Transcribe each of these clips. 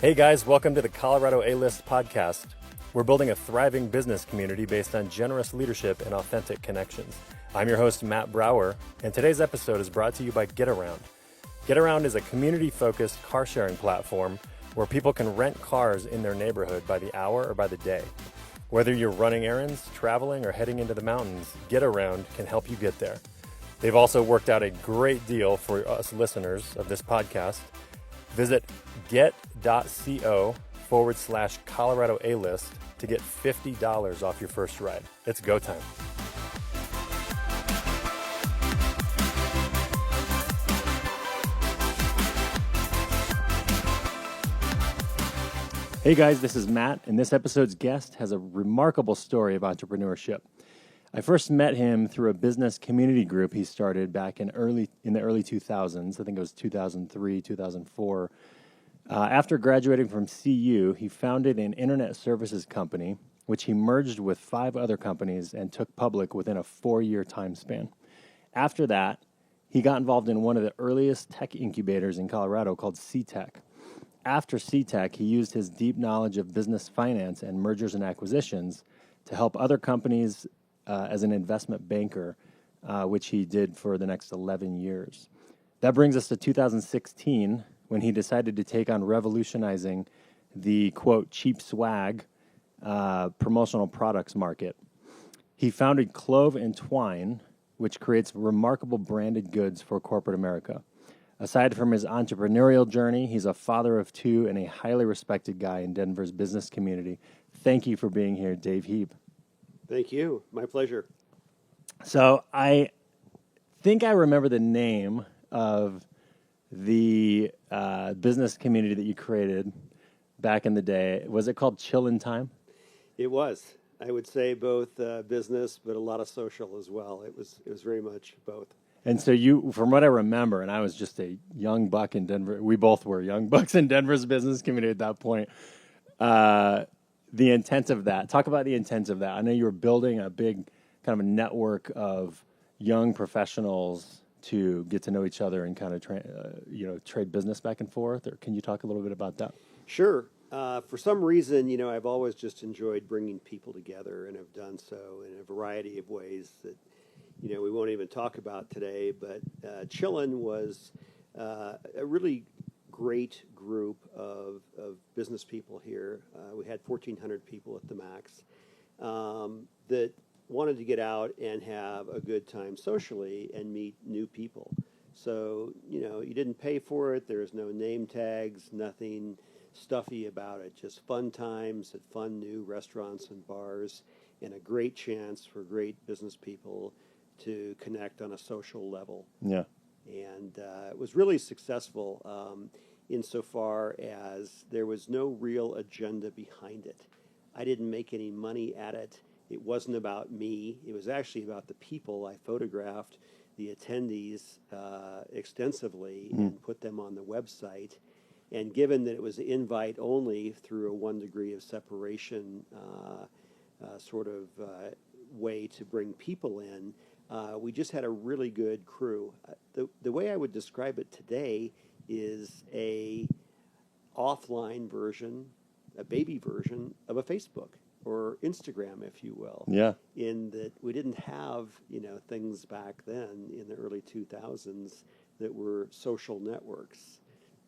Hey guys, welcome to the Colorado A-List podcast. We're building a thriving business community based on generous leadership and authentic connections. I'm your host, Matt Brower, and today's episode is brought to you by GetAround. GetAround is a community-focused car-sharing platform where people can rent cars in their neighborhood by the hour or by the day. Whether you're running errands, traveling, or heading into the mountains, GetAround can help you get there. They've also worked out a great deal for us listeners of this podcast. Visit get.co/Colorado A-List to get $50 off your first ride. It's go time. Hey guys, this is Matt, and this episode's guest has a remarkable story of entrepreneurship. I first met him through a business community group he started back in the early 2000s. I think it was 2003, 2004. After graduating from CU, he founded an internet services company, which he merged with 5 other companies and took public within a 4-year time span. After that, he got involved in one of the earliest tech incubators in Colorado called C-Tech. After C-Tech, he used his deep knowledge of business finance and mergers and acquisitions to help other companies as an investment banker, which he did for the next 11 years. That brings us to 2016, when he decided to take on revolutionizing the, quote, cheap swag promotional products market. He founded Clove and Twine, which creates remarkable branded goods for corporate America. Aside from his entrepreneurial journey, he's a father of 2 and a highly respected guy in Denver's business community. Thank you for being here, Dave Hieb. Thank you. My pleasure. So I think I remember the name of the business community that you created back in the day. Was it called Chill in Time? It was. I would say both business, but a lot of social as well. It was very much both. And so you, from what I remember, and I was just a young buck in Denver. We both were young bucks in Denver's business community at that point. The intent of that. Talk about the intent of that. I know you were building a big kind of a network of young professionals to get to know each other and kind of trade business back and forth. Or can you talk a little bit about that? Sure. For some reason, I've always just enjoyed bringing people together, and have done so in a variety of ways that, we won't even talk about today. But Chillin' was a really great group of business people here. We had 1,400 people at the max that wanted to get out and have a good time socially and meet new people. So, you didn't pay for it. There was no name tags, nothing stuffy about it, just fun times at fun new restaurants and bars, and a great chance for great business people to connect on a social level. Yeah. And it was really successful insofar as there was no real agenda behind it. I didn't make any money at it. It wasn't about me. It was actually about the people. I photographed the attendees extensively and put them on the website. And given that it was invite only through a 1 degree of separation way to bring people in, we just had a really good crew. The way I would describe it today is a offline version, a baby version of a Facebook or Instagram, if you will. Yeah. In that we didn't have, things back then in the early 2000s that were social networks.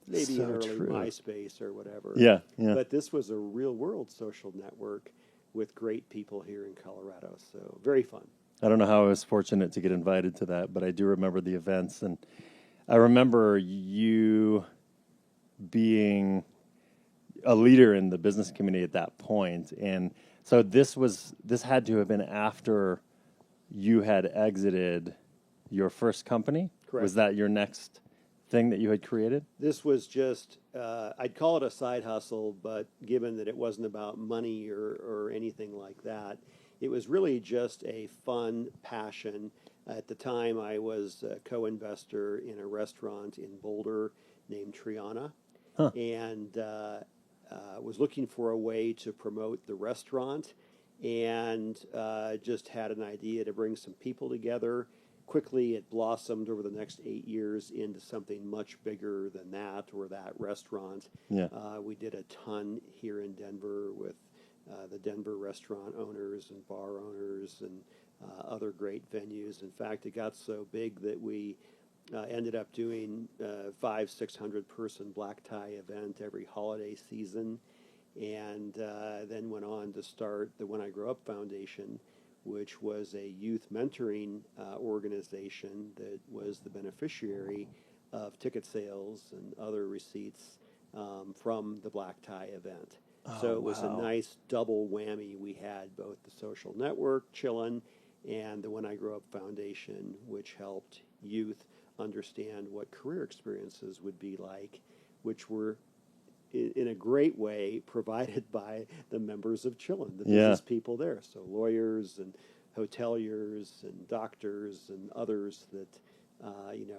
Maybe So an early true. MySpace or whatever. Yeah, yeah. But this was a real world social network with great people here in Colorado. So very fun. I don't know how I was fortunate to get invited to that, but I do remember the events. And I remember you being a leader in the business community at that point. And so this had to have been after you had exited your first company? Correct. Was that your next thing that you had created? This was just, I'd call it a side hustle, but given that it wasn't about money or anything like that, it was really just a fun passion. At the time, I was a co-investor in a restaurant in Boulder named Triana, and was looking for a way to promote the restaurant, and just had an idea to bring some people together quickly it blossomed over the next 8 years into something much bigger than that, or that restaurant. Yeah. We did a ton here in Denver with the Denver restaurant owners and bar owners and other great venues. In fact, it got so big that we ended up doing 500-600 person black tie event every holiday season, and then went on to start the When I Grow Up Foundation, which was a youth mentoring organization that was the beneficiary of ticket sales and other receipts from the black tie event. So it was a nice double whammy. We had both the social network, Chillin', and the When I Grow Up Foundation, which helped youth understand what career experiences would be like, which were in a great way provided by the members of Chillin', the business people there. So lawyers and hoteliers and doctors and others that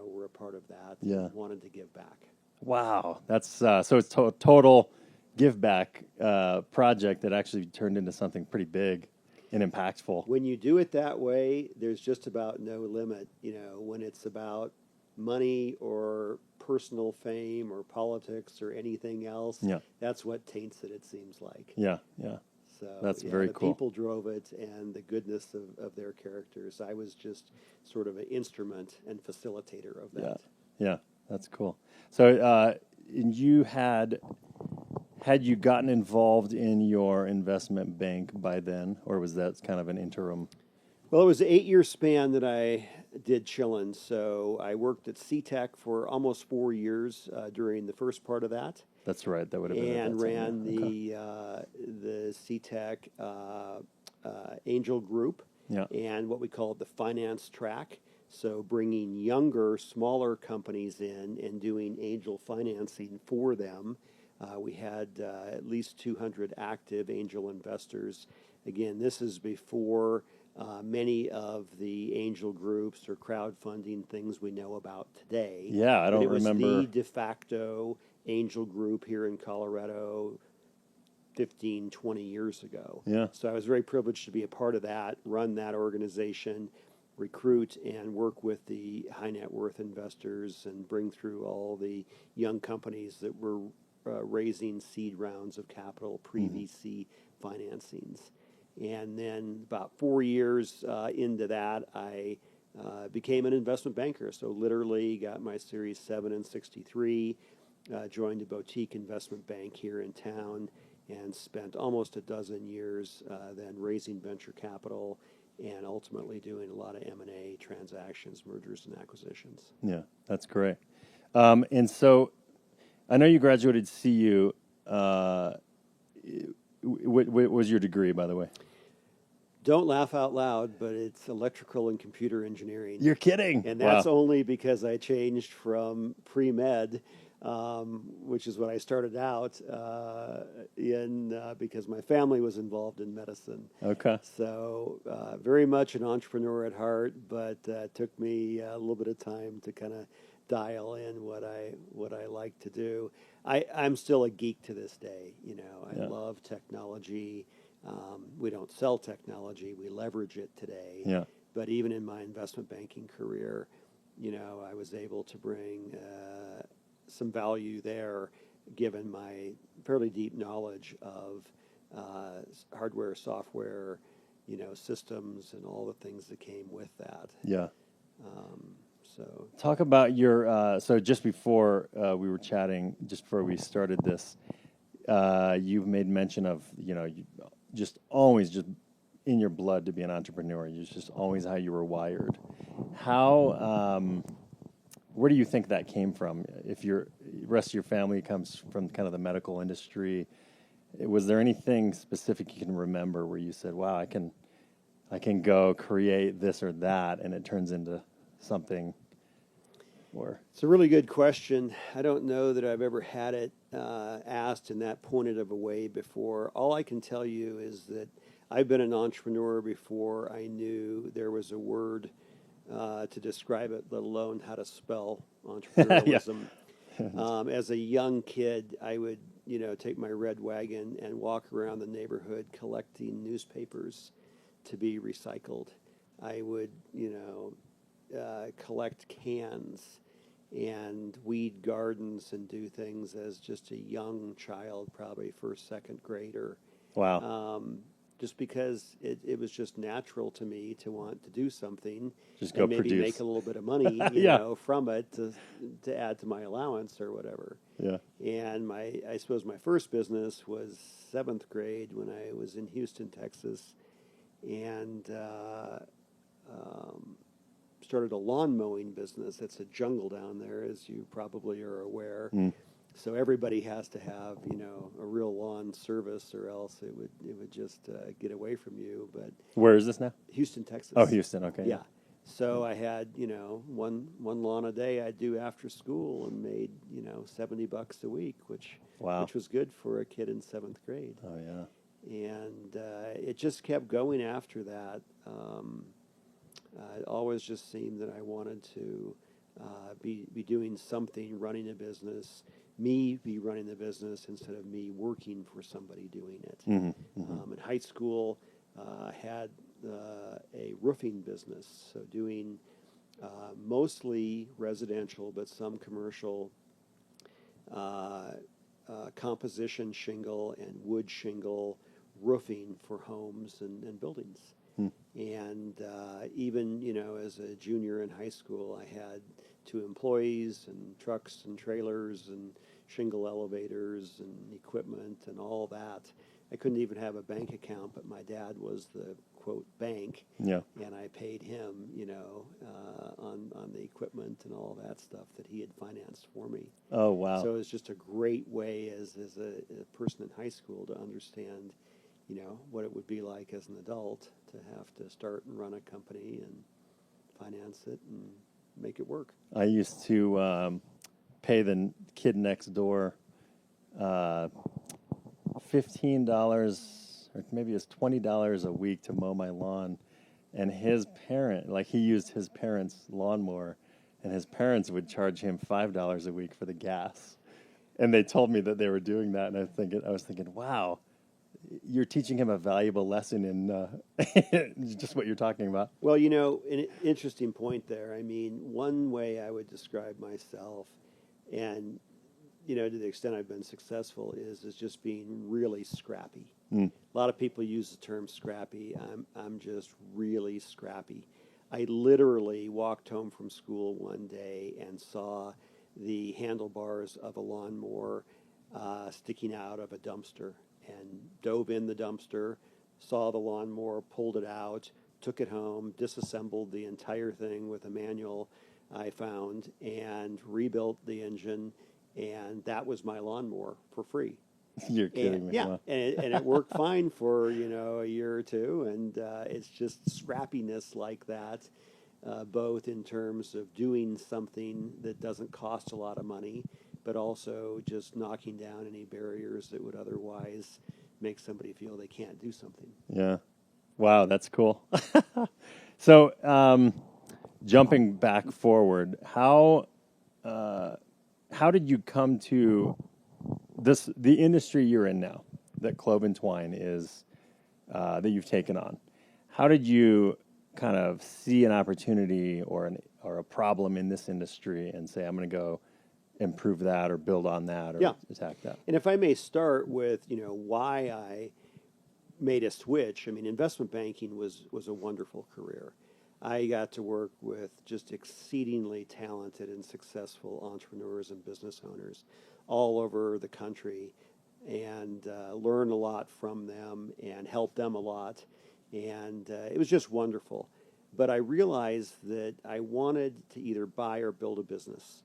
were a part of that and wanted to give back. Wow, that's so it's total give back project that actually turned into something pretty big and impactful. When you do it that way, there's just about no limit. When it's about money or personal fame or politics or anything else, that's what taints it seems like. Yeah. So that's very cool. The people drove it and the goodness of their characters. I was just sort of an instrument and facilitator of that. Yeah, that's cool. So you had you gotten involved in your investment bank by then, or was that kind of an interim? Well, it was an 8-year span that I did Chillin'. So I worked at SeaTech for almost 4 years during the first part of that. That's right. That would have been and ran the SeaTech Angel Group and what we called the finance track. So bringing younger, smaller companies in and doing angel financing for them. We had at least 200 active angel investors. Again, this is before many of the angel groups or crowdfunding things we know about today. Yeah, I don't remember. It was the de facto angel group here in Colorado 15, 20 years ago. Yeah. So I was very privileged to be a part of that, run that organization, recruit and work with the high net worth investors and bring through all the young companies that were raising seed rounds of capital, pre-VC financings. And then about 4 years into that, I became an investment banker. So literally got my Series 7 and 63, joined a boutique investment bank here in town, and spent almost a dozen years then raising venture capital and ultimately doing a lot of M&A transactions, mergers and acquisitions. Yeah, that's great. And so I know you graduated CU. What was your degree, by the way? Don't laugh out loud, but it's electrical and computer engineering. You're kidding. And that's only because I changed from pre-med, which is what I started out in because my family was involved in medicine. Okay. So very much an entrepreneur at heart, but took me a little bit of time to kind of dial in what I like to do. I'm still a geek to this day. I love technology. We don't sell technology; we leverage it today. Yeah. But even in my investment banking career, I was able to bring some value there, given my fairly deep knowledge of hardware, software, systems, and all the things that came with that. Yeah. So talk about your. So just before we were chatting, just before we started this, you've made mention of you just always just in your blood to be an entrepreneur. It's just always how you were wired. How? Where do you think that came from? If the rest of your family comes from kind of the medical industry, was there anything specific you can remember where you said, "Wow, I can go create this or that," and it turns into something? Or it's a really good question. I don't know that I've ever had it asked in that pointed of a way before. All I can tell you is that I've been an entrepreneur before I knew there was a word to describe it, let alone how to spell entrepreneurialism. As a young kid, I would, take my red wagon and walk around the neighborhood collecting newspapers to be recycled. I would, collect cans and weed gardens and do things as just a young child, probably first, second grader. Wow. Just because it was just natural to me to want to do something Just and go maybe produce. make a little bit of money, Yeah. from it to add to my allowance or whatever. Yeah. And I suppose my first business was seventh grade when I was in Houston, Texas, and started a lawn mowing business. It's a jungle down there, as you probably are aware. Mm. So everybody has to have, a real lawn service, or else it would just get away from you. But Where is this now? Houston, Texas. Oh, Houston. Okay. Yeah. So I had, one lawn a day I'd do after school and made, $70 a week, which Wow. was good for a kid in seventh grade. Oh, yeah. And it just kept going after that. It always just seemed that I wanted to be doing something, running a business, me be running the business instead of me working for somebody doing it. Mm-hmm. Mm-hmm. In high school, had a roofing business, so doing mostly residential, but some commercial composition shingle and wood shingle roofing for homes and buildings. And even, as a junior in high school, I had 2 employees and trucks and trailers and shingle elevators and equipment and all that. I couldn't even have a bank account, but my dad was the, quote, bank. Yeah. And I paid him, on the equipment and all that stuff that he had financed for me. Oh, wow. So it was just a great way as a person in high school to understand, what it would be like as an adult to have to start and run a company and finance it and make it work. I used to pay the kid next door $15 or maybe it's $20 a week to mow my lawn, and his parent, like he used his parents' lawnmower, and his parents would charge him $5 a week for the gas. And they told me that they were doing that, and I was thinking, wow, you're teaching him a valuable lesson in just what you're talking about. Well, an interesting point there. I mean, one way I would describe myself, and to the extent I've been successful, is just being really scrappy. A lot of people use the term scrappy. I'm just really scrappy. I literally walked home from school one day and saw the handlebars of a lawnmower sticking out of a dumpster, and dove in the dumpster, saw the lawnmower, pulled it out, took it home, disassembled the entire thing with a manual I found, and rebuilt the engine, and that was my lawnmower for free. You're kidding me. Yeah, Wow. and it worked fine for a year or two, and it's just scrappiness like that, both in terms of doing something that doesn't cost a lot of money, but also just knocking down any barriers that would otherwise make somebody feel they can't do something. Yeah. Wow, that's cool. So, jumping back forward, how did you come to the industry you're in now, that Clove and Twine is, that you've taken on? How did you kind of see an opportunity or a problem in this industry and say, I'm going to go improve that or build on that or attack that? And if I may start with, why I made a switch. I mean, investment banking was a wonderful career. I got to work with just exceedingly talented and successful entrepreneurs and business owners all over the country, and learn a lot from them and help them a lot. And it was just wonderful. But I realized that I wanted to either buy or build a business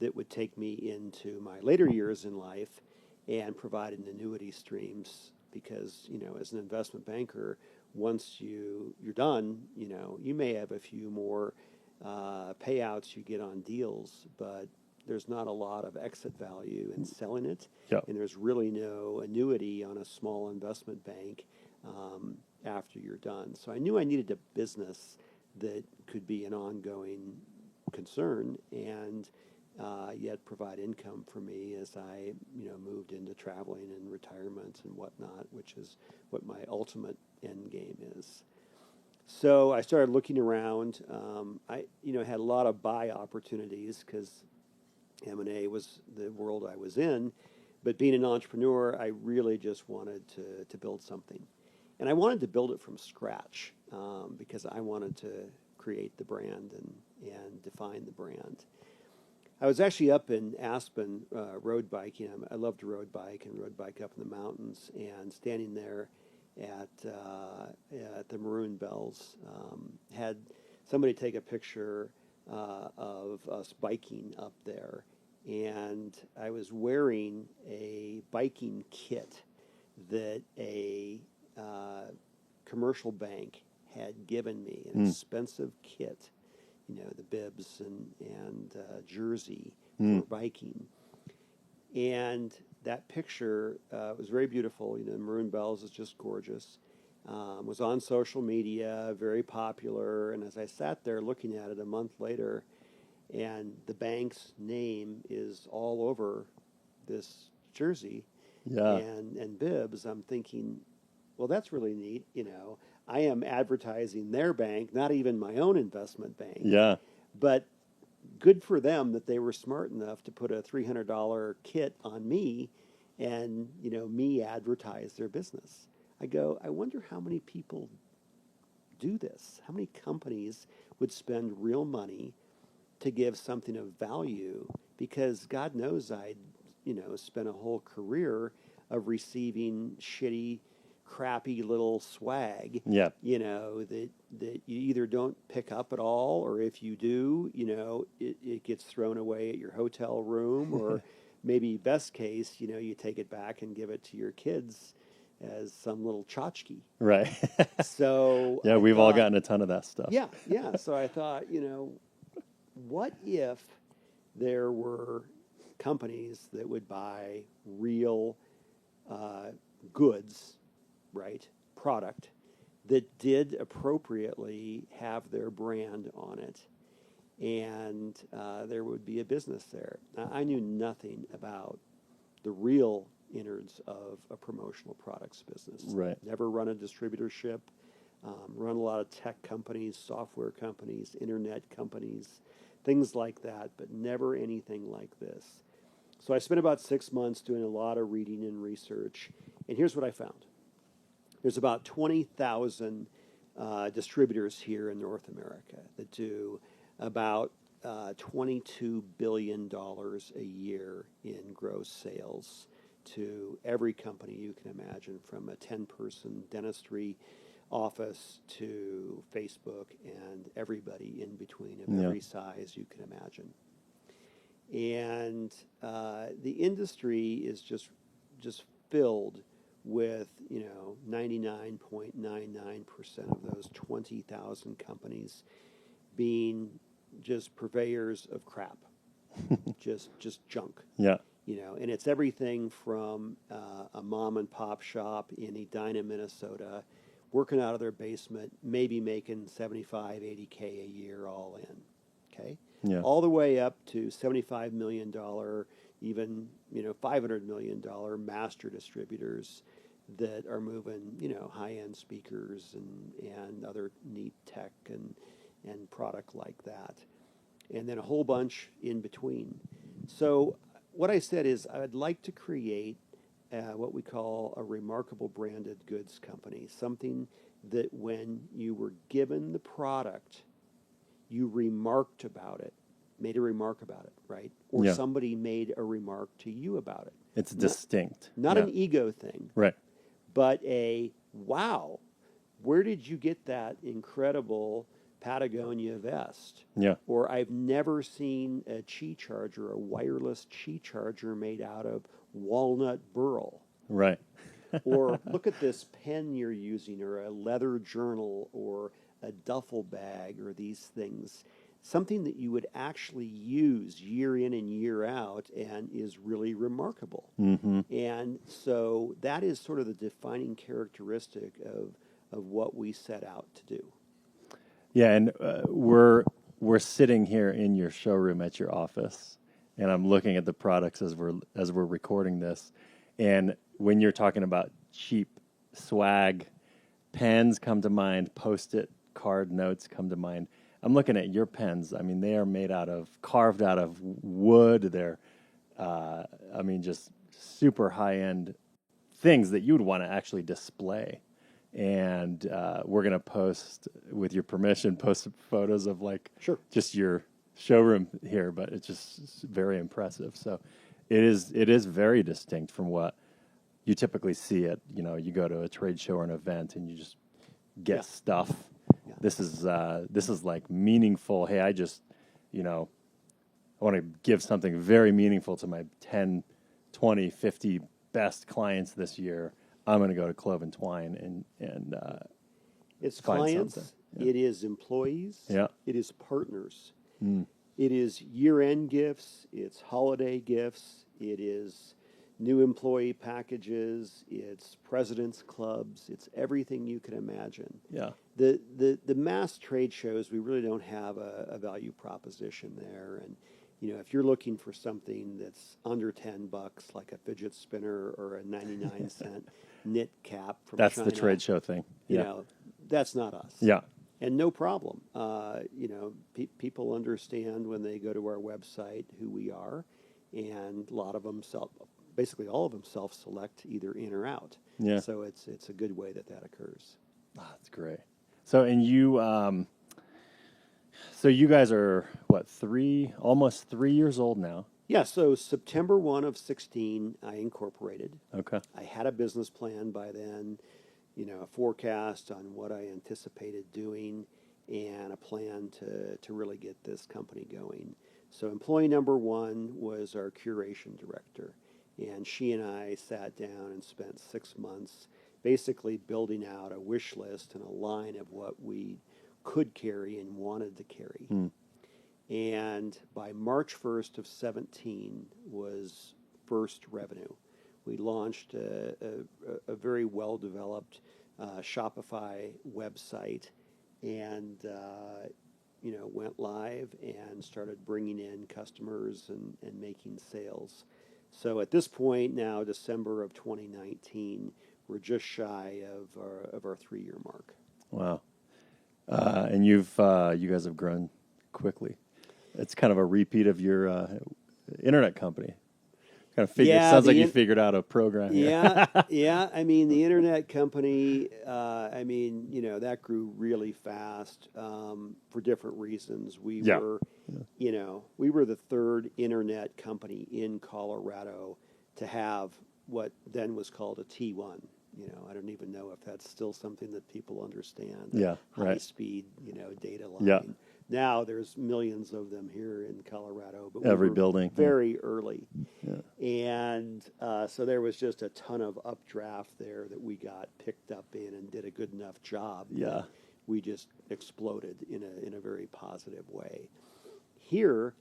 that would take me into my later years in life and provide an annuity streams, because, as an investment banker, once you're done, you may have a few more payouts you get on deals, but there's not a lot of exit value in selling it. Yep. And there's really no annuity on a small investment bank after you're done. So I knew I needed a business that could be an ongoing concern and yet provide income for me as I, moved into traveling and retirement and whatnot, which is what my ultimate end game is. So I started looking around. I, had a lot of buy opportunities because M&A was the world I was in. But being an entrepreneur, I really just wanted to build something. And I wanted to build it from scratch because I wanted to create the brand and define the brand. I was actually up in Aspen road biking. I love to road bike and road bike up in the mountains. And standing there at the Maroon Bells, had somebody take a picture of us biking up there. And I was wearing a biking kit that a commercial bank had given me, an expensive kit, the bibs and jersey for biking. And that picture was very beautiful. Maroon Bells is just gorgeous. Was on social media, very popular. And as I sat there looking at it a month later, and the bank's name is all over this jersey and bibs, I'm thinking, well, that's really neat. I am advertising their bank, not even my own investment bank. Yeah. But good for them that they were smart enough to put a $300 kit on me and, me advertise their business. I wonder how many people do this. How many companies would spend real money to give something of value? Because God knows I'd, spent a whole career of receiving shitty, crappy little swag, that you either don't pick up at all, or if you do, it gets thrown away at your hotel room, or maybe best case, you take it back and give it to your kids as some little tchotchke. Right. So yeah, we've all gotten a ton of that stuff. Yeah. So I thought, what if there were companies that would buy real goods, right, product, that did appropriately have their brand on it, and there would be a business there. Now, I knew nothing about the real innards of a promotional products business. Right. Never run a distributorship, run a lot of tech companies, software companies, internet companies, things like that, but never anything like this. So I spent about 6 months doing a lot of reading and research, and here's what I found. There's about 20,000 distributors here in North America that do about $22 billion a year in gross sales to every company you can imagine, from a 10-person dentistry office to Facebook and everybody in between of every size you can imagine. And the industry is just filled with 99.99% of those 20,000 companies being just purveyors of crap, just junk. Yeah. And it's everything from a mom and pop shop in Edina, Minnesota, working out of their basement, maybe making $75, $80K a year all in. Okay. Yeah. All the way up to $75 million, even $500 million master distributors that are moving high-end speakers and other neat tech and product like that, and then a whole bunch in between. So what I said is I'd like to create what we call a remarkable branded goods company, something that when you were given the product, you remarked about it, made a remark about it, right? Or somebody made a remark to you about it. It's distinct. Not an ego thing. Right. But wow, where did you get that incredible Patagonia vest? Yeah. Or I've never seen a Qi charger, a wireless Qi charger made out of walnut burl. Right. Or look at this pen you're using, or a leather journal, or a duffel bag, or these things. Something that you would actually use year in and year out and is really remarkable. Mm-hmm. And so that is sort of the defining characteristic of what we set out to do. Yeah, and we're sitting here in your showroom at your office, and I'm looking at the products as we're recording this. And when you're talking about cheap swag, pens come to mind, Post-it card notes come to mind. I'm looking at your pens. I mean, they are carved out of wood. They're, just super high end things that you would want to actually display. And we're going to post, with your permission, post photos of Sure. just your showroom here, but it's just very impressive. So it is very distinct from what you typically see at, you go to a trade show or an event and you just get stuff. Yeah. This is like meaningful. Hey, I want to give something very meaningful to my 10, 20, 50 best clients this year. I'm going to go to Clove and Twine and It's find clients. something. Yeah. It is employees. Yeah. It is partners. It is year-end gifts. It's holiday gifts. It is new employee packages. It's president's clubs. It's everything you can imagine. Yeah. The mass trade shows, we really don't have a value proposition there. And if you're looking for something that's under $10, like a fidget spinner or a 99-cent knit cap from That's China, the trade show thing. Yeah. that's not us. Yeah. And no problem. People understand when they go to our website who we are, and a lot of them basically all of them self-select either in or out. Yeah. So it's a good way that occurs. Oh, that's great. So, and you guys are what, almost 3 years old now? Yeah. So September 1 of 16, I incorporated. Okay. I had a business plan by then, a forecast on what I anticipated doing, and a plan to really get this company going. So employee number one was our curation director, and she and I sat down and spent 6 months basically building out a wish list and a line of what we could carry and wanted to carry. And by March 1st of 17 was first revenue. We launched a very well-developed Shopify website, and went live and started bringing in customers and making sales. So at this point now, December of 2019, we're just shy of our 3-year mark. Wow. And you guys have grown quickly. It's kind of a repeat of your internet company. Kind of figured. Sounds like you figured out a program. Yeah, yeah. I mean, the internet company. That grew really fast for different reasons. We were the third internet company in Colorado to have what then was called a T1. I don't even know if that's still something that people understand. Yeah, right. High speed, data line. Yeah. Now there's millions of them here in Colorado, but every we were building very early. Yeah. And so there was just a ton of updraft there that we got picked up in and did a good enough job. Yeah. We just exploded in a very positive way. Here,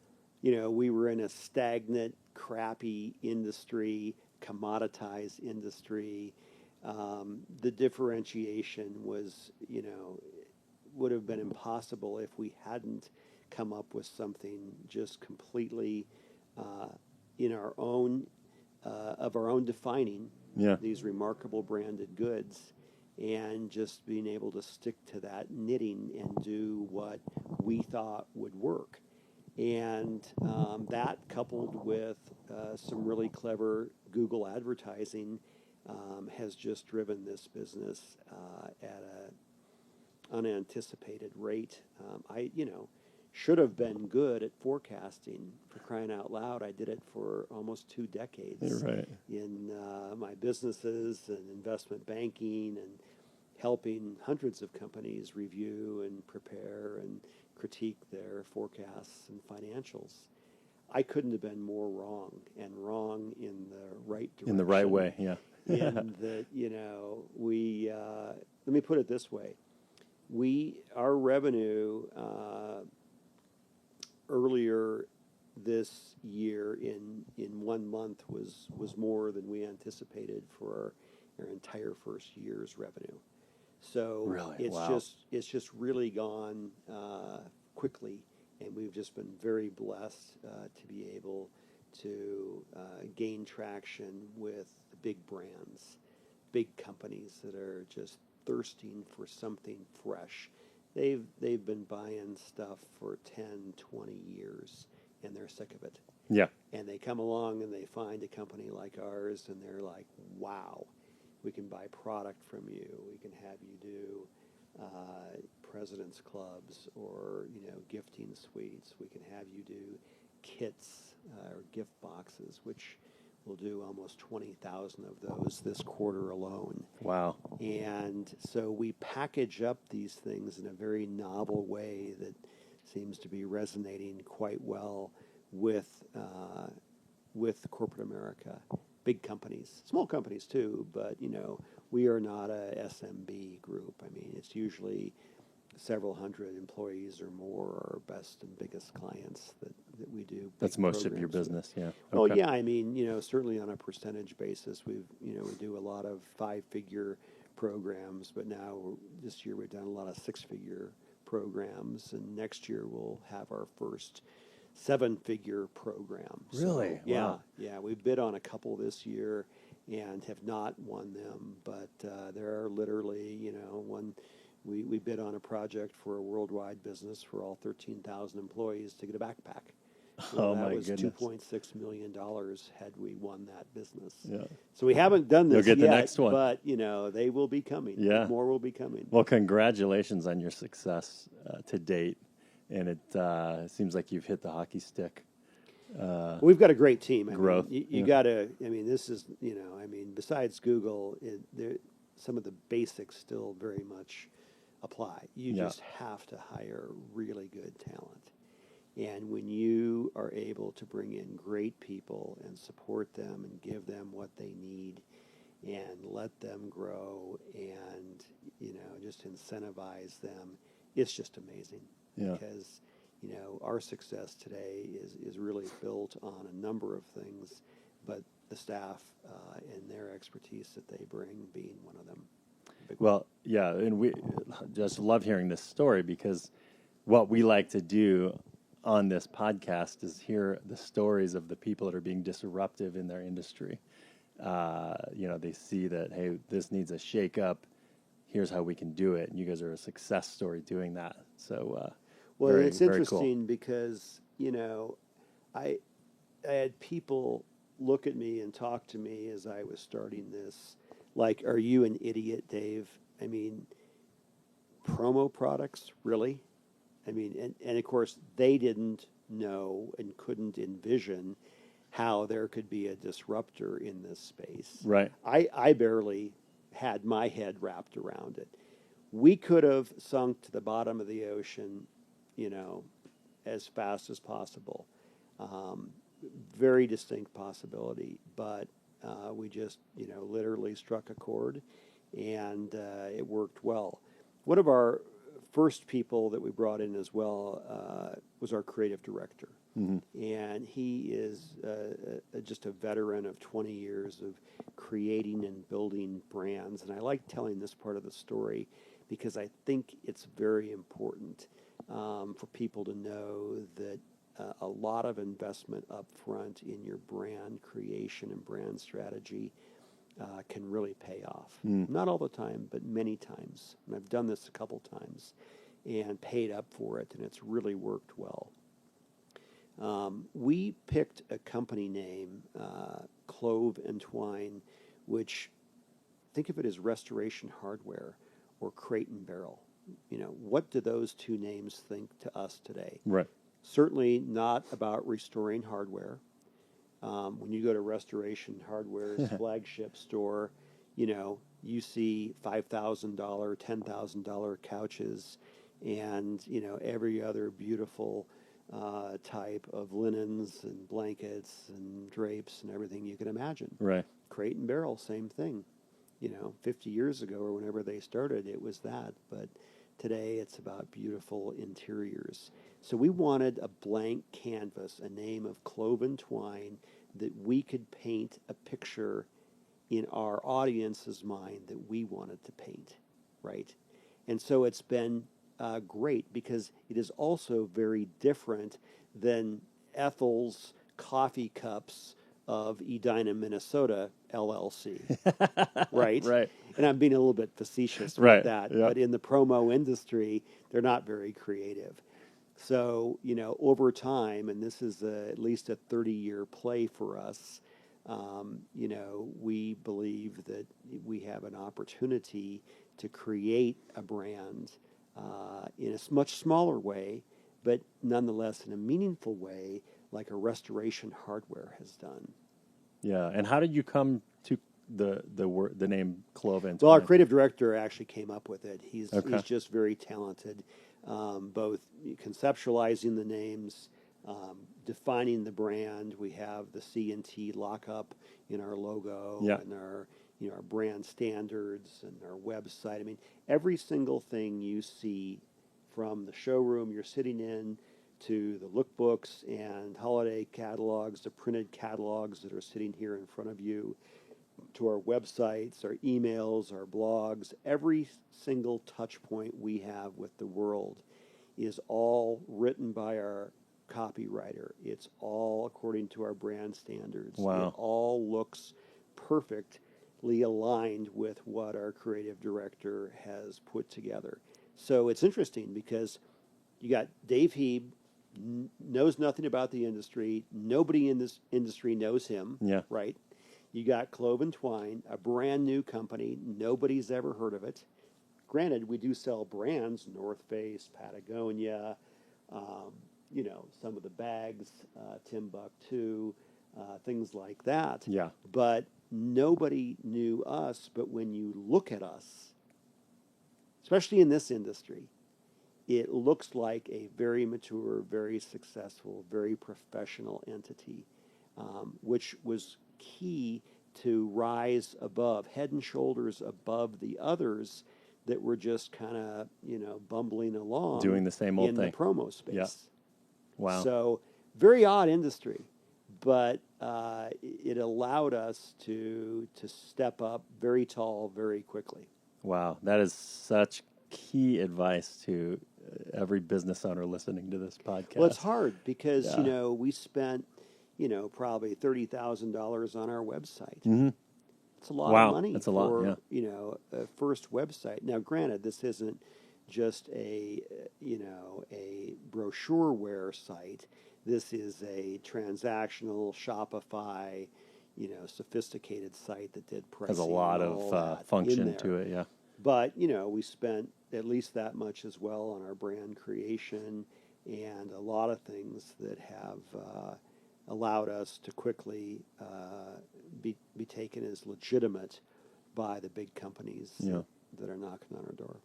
we were in a stagnant, crappy industry, commoditized industry. The differentiation was, would have been impossible if we hadn't come up with something just completely in our own of our own defining. These remarkable branded goods, and just being able to stick to that knitting and do what we thought would work. And that, coupled with some really clever Google advertising, has just driven this business at an unanticipated rate. I should have been good at forecasting, for crying out loud. I did it for almost 2 decades. You're right. In my businesses and investment banking, and helping hundreds of companies review and prepare and critique their forecasts and financials. I couldn't have been more wrong, and wrong in the right direction. In the right way, yeah. And that, we, let me put it this way. Our revenue earlier this year in 1 month was more than we anticipated for our entire first year's revenue. So really? It's just really gone quickly, and we've just been very blessed to be able to gain traction with the big brands, big companies that are just thirsting for something fresh they've been buying stuff for 10, 20 years, and they're sick of it. Yeah. And they come along and they find a company like ours, and they're like, wow, we can buy product from you. We can have you do president's clubs or, gifting suites. We can have you do kits or gift boxes, which we'll do almost 20,000 of those this quarter alone. Wow. And so we package up these things in a very novel way that seems to be resonating quite well with corporate America. Big companies, small companies too, but we are not a SMB group. I mean, it's usually several hundred employees or more are our best and biggest clients that we do. That's most of your business, yeah. Well, Okay. yeah, I mean, certainly on a percentage basis, we do a lot of 5-figure programs, but now this year we've done a lot of 6-figure programs, and next year we'll have our first 7-figure program. Really? So, yeah, Wow. yeah. We bid on a couple this year and have not won them, but there are literally, one. We bid on a project for a worldwide business for all 13,000 employees to get a backpack. Oh, that my was goodness. $2.6 million had we won that business. Yeah. So we haven't done this You'll get yet, the next one. but they will be coming. Yeah. More will be coming. Well, congratulations on your success to date. And it seems like you've hit the hockey stick. We've got a great team. Growth, You yeah. got to. I mean, this is. Besides Google, some of the basics still very much apply. You Yeah. just have to hire really good talent. And when you are able to bring in great people and support them and give them what they need and let them grow and, just incentivize them, it's just amazing. Yeah. Because, our success today is really built on a number of things, but the staff and their expertise that they bring being one of them. Well, yeah, and we just love hearing this story because what we like to do on this podcast is hear the stories of the people that are being disruptive in their industry. They see that, hey, this needs a shake up. Here's how we can do it. And you guys are a success story doing that. So, well, very, it's very interesting cool. because, I had people look at me and talk to me as I was starting this. Like, are you an idiot, Dave? I mean, promo products, really? I mean, and of course, they didn't know and couldn't envision how there could be a disruptor in this space. Right. I barely had my head wrapped around it. We could have sunk to the bottom of the ocean, as fast as possible. Very distinct possibility, but we just, literally struck a chord, and it worked well. One of our first people that we brought in as well was our creative director. Mm-hmm. And he is just a veteran of 20 years of creating and building brands. And I like telling this part of the story because I think it's very important for people to know that a lot of investment up front in your brand creation and brand strategy can really pay off. Not all the time, but many times. And I've done this a couple times and paid up for it, and it's really worked well. We picked a company name, Clove and Twine, which, think of it as restoration hardware or Crate and Barrel. What do those two names think to us today? Right. Certainly not about restoring hardware. When you go to Restoration Hardware's flagship store, you see $5,000, $10,000 couches and, every other beautiful type of linens and blankets and drapes and everything you can imagine. Right. Crate and Barrel, same thing. 50 years ago or whenever they started, it was that. But today it's about beautiful interiors. So we wanted a blank canvas, a name of Clove and Twine, that we could paint a picture in our audience's mind that we wanted to paint, right? And so it's been great because it is also very different than Ethel's coffee cups of Edina, Minnesota LLC, right? Right. And I'm being a little bit facetious with Right. that, Yeah. but in the promo industry, they're not very creative. So, over time, and this is at least a 30-year play for us, we believe that we have an opportunity to create a brand in a much smaller way, but nonetheless in a meaningful way, like a Restoration Hardware has done. Yeah. And how did you come to the name Clove and Well, our Twine? creative director actually came up with it. He's Okay. just very talented, both conceptualizing the names, defining the brand. We have the C&T lockup in our logo Yeah. and our brand standards and our website. I mean, every single thing you see from the showroom you're sitting in to the lookbooks and holiday catalogs, the printed catalogs that are sitting here in front of you, to our websites, our emails, our blogs, every single touch point we have with the world is all written by our copywriter. It's all according to our brand standards. Wow. It all looks perfectly aligned with what our creative director has put together. So it's interesting because you got Dave Hieb, knows nothing about the industry. Nobody in this industry knows him, Yeah. right? You got Clove and Twine, a brand new company. Nobody's ever heard of it. Granted, we do sell brands, North Face, Patagonia, some of the bags, Timbuktu, things like that. Yeah. But nobody knew us. But when you look at us, especially in this industry, it looks like a very mature, very successful, very professional entity, which was key to rise above, head and shoulders above the others that were just kind of, bumbling along. Doing the same old in thing. the promo space. Yeah. Wow. So very odd industry, but it allowed us to step up very tall very quickly. Wow. That is such key advice to every business owner listening to this podcast. Well, it's hard because, Yeah. we spent, probably $30,000 on our website. Mm-hmm. It's a lot Wow, of money that's a for, lot, yeah. A first website. Now, granted, this isn't just a brochureware site. This is a transactional Shopify, sophisticated site that did pricing. Has a lot and all of that function in to there. it, yeah. But, we spent at least that much as well on our brand creation and a lot of things that have allowed us to quickly be taken as legitimate by the big companies that are knocking on our door.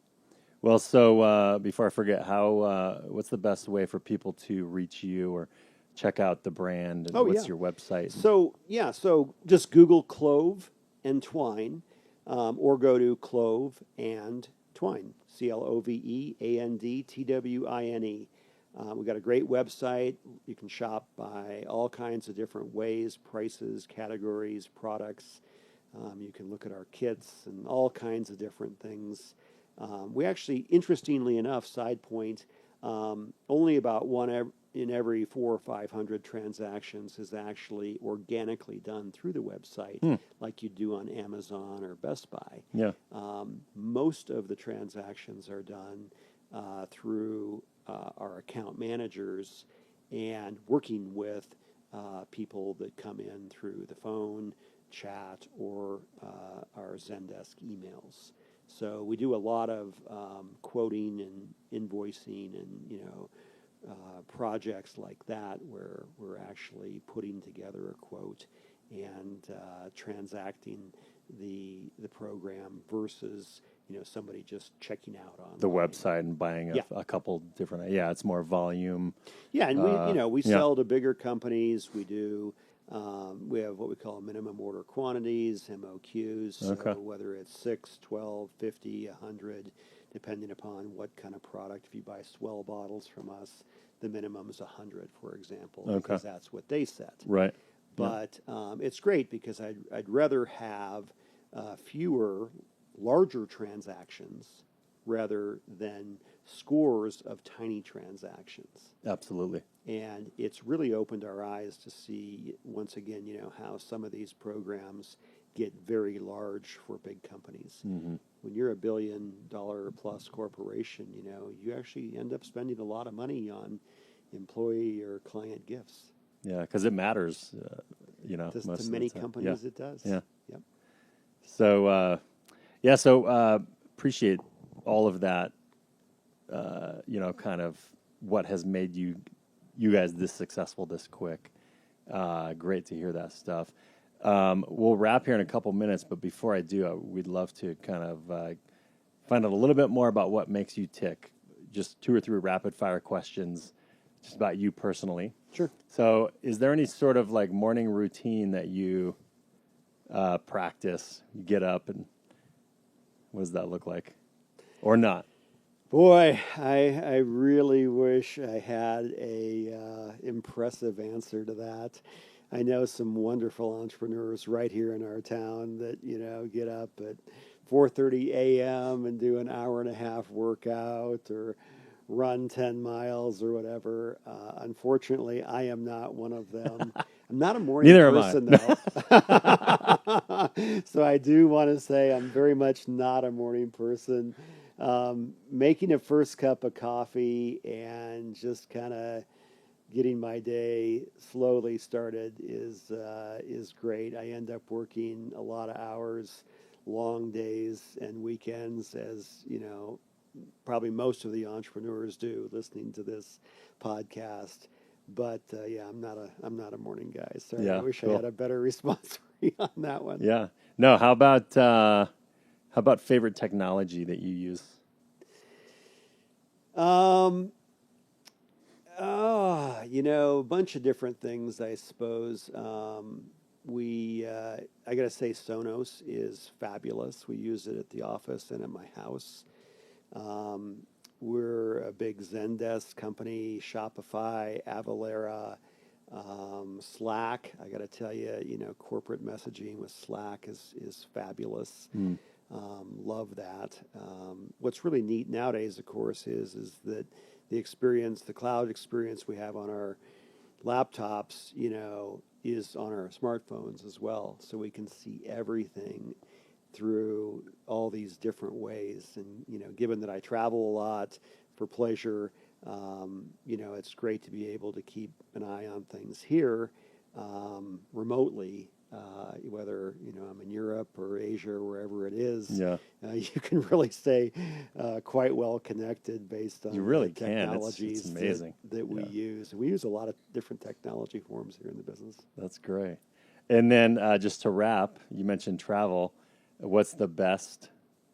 Well, so before I forget, what's the best way for people to reach you or check out the brand? And what's your website? So just Google Clove and Twine, or go to Clove and Twine, CLOVEANDTWINE. We've got a great website. You can shop by all kinds of different ways, prices, categories, products. You can look at our kits and all kinds of different things. We actually, interestingly enough, side point, only about one in every 400 or 500 transactions is actually organically done through the website, like you do on Amazon or Best Buy. Yeah. Most of the transactions are done through our account managers and working with people that come in through the phone, chat, or our Zendesk emails. So we do a lot of quoting and invoicing and, projects like that where we're actually putting together a quote and transacting the program versus, somebody just checking out on The website and buying a couple different, it's more volume. Yeah, and we sell to bigger companies. We do. We have what we call minimum order quantities, MOQs, so whether it's 6, 12, 50, 100, depending upon what kind of product. If you buy swell bottles from us, the minimum is 100, for example, because that's what they set. Right. But it's great because I'd rather have fewer, larger transactions rather than scores of tiny transactions. Absolutely. And it's really opened our eyes to see, once again, how some of these programs get very large for big companies. Mm-hmm. When you're a $1 billion plus corporation, you actually end up spending a lot of money on employee or client gifts. Yeah, because it matters, To most of many the time. companies, it does. Yeah. Yep. So, appreciate all of that, kind of what has made you guys this successful this quick. Great to hear that stuff. We'll wrap here in a couple minutes, but before I do, we'd love to kind of find out a little bit more about what makes you tick. Just 2 or 3 rapid fire questions, just about you personally. Sure. So, is there any sort of like morning routine that you practice? You get up, and what does that look like, or not? Boy, I really wish I had a impressive answer to that. I know some wonderful entrepreneurs right here in our town that get up at 4:30 a.m. and do an hour and a half workout or run 10 miles or whatever. Unfortunately, I am not one of them. I'm not a morning Neither person, though. So I do want to say I'm very much not a morning person. Making a first cup of coffee and just kind of getting my day slowly started is great. I end up working a lot of hours, long days and weekends, as probably most of the entrepreneurs do listening to this podcast. But I'm not a morning guy. So Yeah, I wish cool. I had a better response for you on that one. Yeah. No. How about favorite technology that you use? A bunch of different things, I suppose. I got to say, Sonos is fabulous. We use it at the office and at my house. We're a big Zendesk company, Shopify, Avalara, Slack. I got to tell you, corporate messaging with Slack is fabulous. Love that. What's really neat nowadays, of course, is that the cloud experience we have on our laptops, is on our smartphones as well. So we can see everything through all these different ways. And, given that I travel a lot for pleasure, it's great to be able to keep an eye on things here remotely. Whether I'm in Europe or Asia or wherever it is, you can really stay quite well connected based on the technologies that we use. And we use a lot of different technology forms here in the business. That's great. And then just to wrap, you mentioned travel. What's the best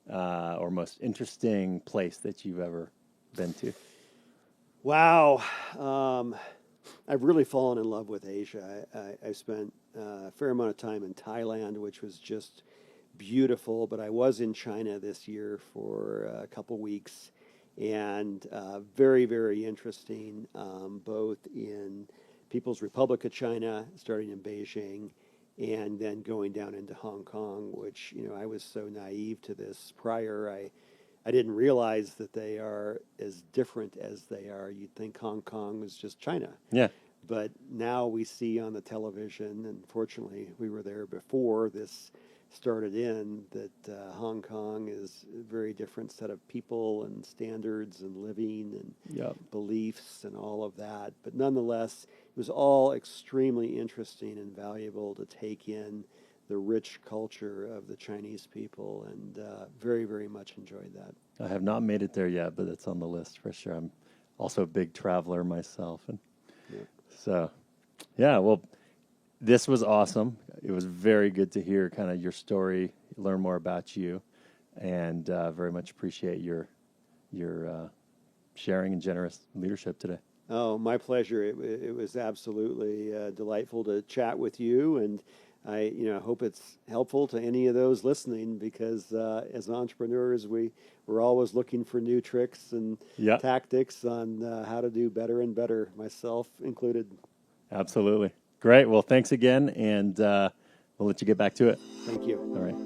or most interesting place that you've ever been to? Wow. I've really fallen in love with Asia. I spent a fair amount of time in Thailand, which was just beautiful, but I was in China this year for a couple weeks, and very, very interesting, both in People's Republic of China, starting in Beijing, and then going down into Hong Kong, which, I was so naive to this prior. I didn't realize that they are as different as they are. You'd think Hong Kong was just China. Yeah. But now we see on the television, and fortunately we were there before this started that Hong Kong is a very different set of people and standards and living and beliefs and all of that. But nonetheless, it was all extremely interesting and valuable to take in the rich culture of the Chinese people, and very, very much enjoyed that. I have not made it there yet, but it's on the list for sure. I'm also a big traveler myself. And so, well, this was awesome. It was very good to hear kind of your story, learn more about you, and very much appreciate your sharing and generous leadership today. Oh, my pleasure. It was absolutely delightful to chat with you, and I hope it's helpful to any of those listening, because as entrepreneurs, we're always looking for new tricks and tactics on how to do better and better, myself included. Absolutely. Great. Well, thanks again, and we'll let you get back to it. Thank you. All right.